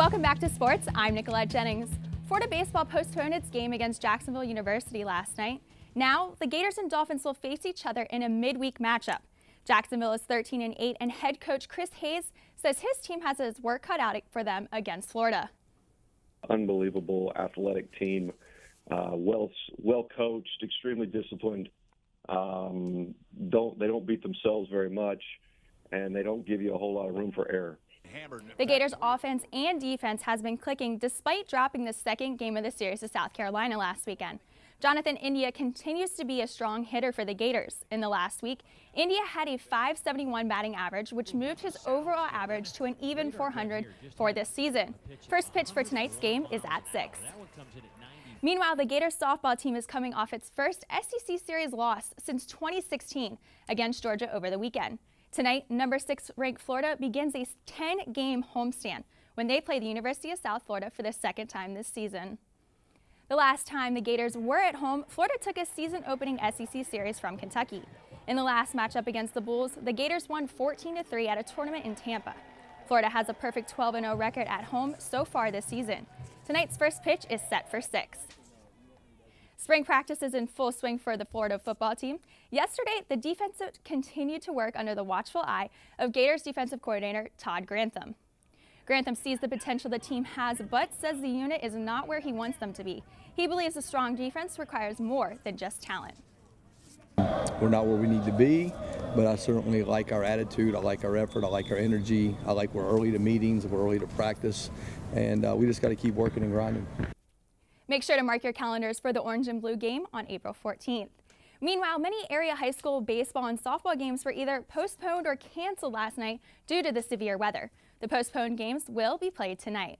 Welcome back to sports. I'm Nicolette Jennings. Florida baseball postponed its game against Jacksonville University last night. Now, the Gators and Dolphins will face each other in a midweek matchup. Jacksonville is 13-8, and head coach Chris Hayes says his team has his work cut out for them against Florida. Unbelievable athletic team, well coached, extremely disciplined. They don't beat themselves very much, and they don't give you a whole lot of room for error. The Gators' offense and defense has been clicking despite dropping the second game of the series to South Carolina last weekend. Jonathan India continues to be a strong hitter for the Gators. In the last week, India had a .571 batting average, which moved his overall average to an even .400 for this season. First pitch for tonight's game is at 6. Meanwhile, the Gators softball team is coming off its first SEC Series loss since 2016 against Georgia over the weekend. Tonight, number 6 ranked Florida begins a 10-game homestand when they play the University of South Florida for the second time this season. The last time the Gators were at home, Florida took a season-opening SEC series from Kentucky. In the last matchup against the Bulls, the Gators won 14-3 at a tournament in Tampa. Florida has a perfect 12-0 record at home so far this season. Tonight's first pitch is set for 6. Spring practice is in full swing for the Florida football team. Yesterday, the defense continued to work under the watchful eye of Gators defensive coordinator Todd Grantham. Grantham sees the potential the team has, but says the unit is not where he wants them to be. He believes a strong defense requires more than just talent. We're not where we need to be, but I certainly like our attitude, I like our effort, I like our energy, I like we're early to meetings, we're early to practice, and we just got to keep working and grinding. Make sure to mark your calendars for the Orange and Blue game on April 14th. Meanwhile, many area high school baseball and softball games were either postponed or canceled last night due to the severe weather. The postponed games will be played tonight.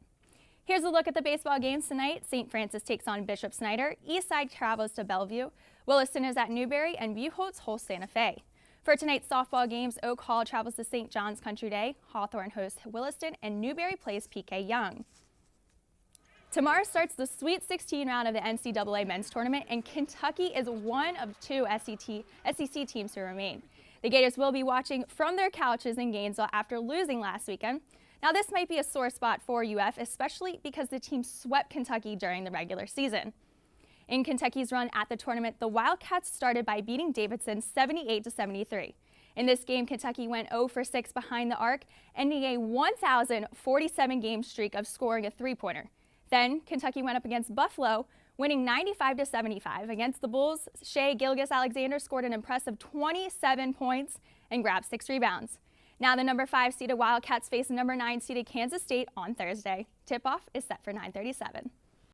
Here's a look at the baseball games tonight. St. Francis takes on Bishop Snyder, Eastside travels to Bellevue, Williston is at Newberry, and Buchholz hosts Santa Fe. For tonight's softball games, Oak Hall travels to St. John's Country Day, Hawthorne hosts Williston, and Newberry plays PK Young. Tomorrow starts the Sweet 16 round of the NCAA men's tournament, and Kentucky is one of 2 SEC teams to remain. The Gators will be watching from their couches in Gainesville after losing last weekend. Now, this might be a sore spot for UF, especially because the team swept Kentucky during the regular season. In Kentucky's run at the tournament, the Wildcats started by beating Davidson 78-73. In this game, Kentucky went 0 for 6 behind the arc, ending a 1,047-game streak of scoring a three-pointer. Then, Kentucky went up against Buffalo, winning 95-75. Against the Bulls, Shea Gilgeous-Alexander scored an impressive 27 points and grabbed 6 rebounds. Now the number 5 seeded Wildcats face number 9 seeded Kansas State on Thursday. Tip-off is set for 9:37.